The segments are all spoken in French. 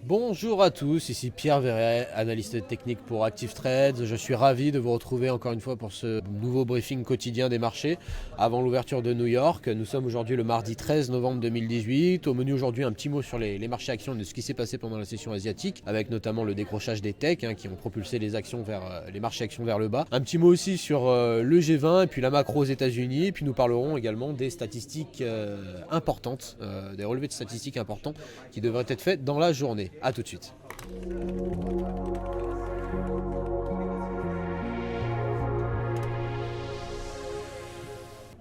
Bonjour à tous, ici Pierre Verret, analyste technique pour Active Trades. Je suis ravi de vous retrouver encore une fois pour ce nouveau briefing quotidien des marchés avant l'ouverture de New York. Nous sommes aujourd'hui le mardi 13 novembre 2018. Au menu aujourd'hui, un petit mot sur les marchés actions et de ce qui s'est passé pendant la session asiatique, avec notamment le décrochage des techs qui ont propulsé les marchés actions vers le bas. Un petit mot aussi sur le G20 et puis la macro aux États-Unis. Et puis nous parlerons également des statistiques importantes, des relevés de statistiques importants qui devraient être faits dans la journée. A tout de suite.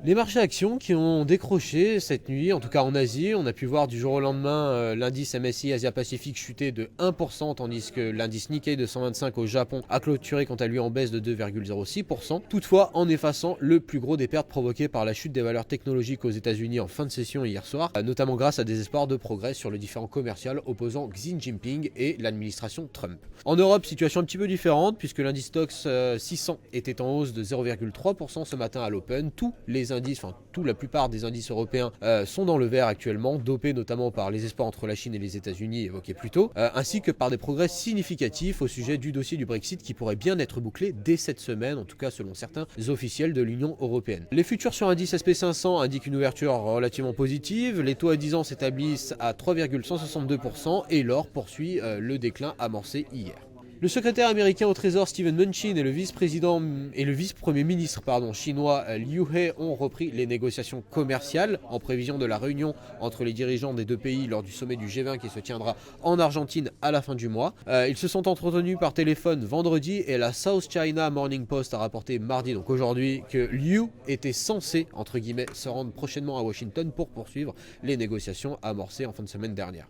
Les marchés actions qui ont décroché cette nuit, en tout cas en Asie, on a pu voir du jour au lendemain l'indice MSCI Asia-Pacifique chuter de 1%, tandis que l'indice Nikkei 225 au Japon a clôturé quant à lui en baisse de 2,06%. Toutefois, en effaçant le plus gros des pertes provoquées par la chute des valeurs technologiques aux États-Unis en fin de session hier soir, notamment grâce à des espoirs de progrès sur le différend commercial opposant Xi Jinping et l'administration Trump. En Europe, situation un petit peu différente puisque l'indice Stoxx 600 était en hausse de 0,3% ce matin à l'open. La plupart des indices européens sont dans le vert actuellement, dopés notamment par les espoirs entre la Chine et les États-Unis évoqués plus tôt, ainsi que par des progrès significatifs au sujet du dossier du Brexit qui pourrait bien être bouclé dès cette semaine, en tout cas selon certains officiels de l'Union européenne. Les futurs sur indice SP500 indiquent une ouverture relativement positive, les taux à 10 ans s'établissent à 3,162% et l'or poursuit le déclin amorcé hier. Le secrétaire américain au Trésor Steven Mnuchin et le vice-premier ministre chinois Liu He ont repris les négociations commerciales en prévision de la réunion entre les dirigeants des deux pays lors du sommet du G20 qui se tiendra en Argentine à la fin du mois. Ils se sont entretenus par téléphone vendredi et la South China Morning Post a rapporté mardi, donc aujourd'hui, que Liu était censé, entre guillemets, se rendre prochainement à Washington pour poursuivre les négociations amorcées en fin de semaine dernière.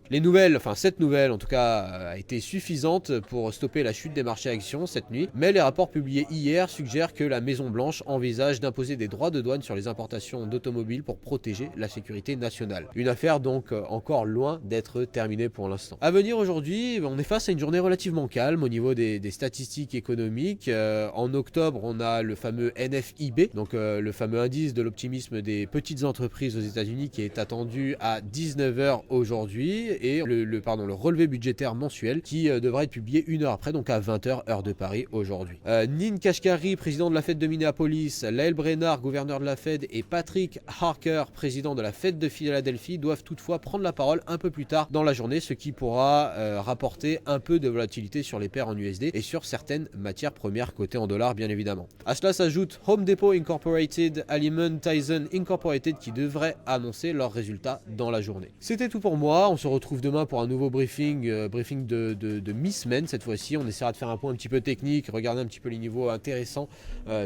Cette nouvelle en tout cas a été suffisante pour stopper la chute des marchés actions cette nuit, mais les rapports publiés hier suggèrent que la Maison Blanche envisage d'imposer des droits de douane sur les importations d'automobiles pour protéger la sécurité nationale. Une affaire donc encore loin d'être terminée pour l'instant. À venir aujourd'hui, on est face à une journée relativement calme au niveau des statistiques économiques. En octobre, on a le fameux NFIB, donc le fameux indice de l'optimisme des petites entreprises aux États-Unis qui est attendu à 19h aujourd'hui, et le relevé budgétaire mensuel qui devrait être publié une heure après, donc à 20h heure de Paris aujourd'hui. Nin Kashkari, président de la Fed de Minneapolis, Lael Brainard, gouverneur de la Fed, et Patrick Harker, président de la Fed de Philadelphie, doivent toutefois prendre la parole un peu plus tard dans la journée, ce qui pourra rapporter un peu de volatilité sur les paires en USD et sur certaines matières premières cotées en dollars bien évidemment. À cela s'ajoute Home Depot Incorporated, Aliment Tyson Incorporated qui devraient annoncer leurs résultats dans la journée. C'était tout pour moi, on se retrouve demain pour un nouveau briefing de mi-semaine cette fois-ci. On essaiera de faire un point un petit peu technique, regarder un petit peu les niveaux intéressants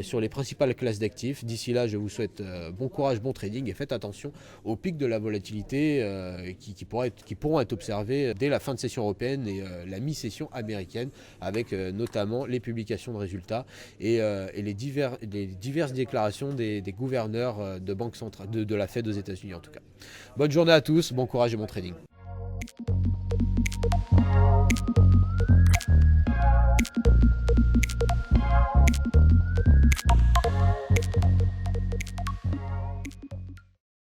sur les principales classes d'actifs. D'ici là, je vous souhaite bon courage, bon trading et faites attention aux pics de la volatilité qui pourront être observés dès la fin de session européenne et la mi-session américaine, avec notamment les publications de résultats et les diverses déclarations des gouverneurs de banque centrale, de la Fed aux États-Unis en tout cas. Bonne journée à tous, bon courage et bon trading.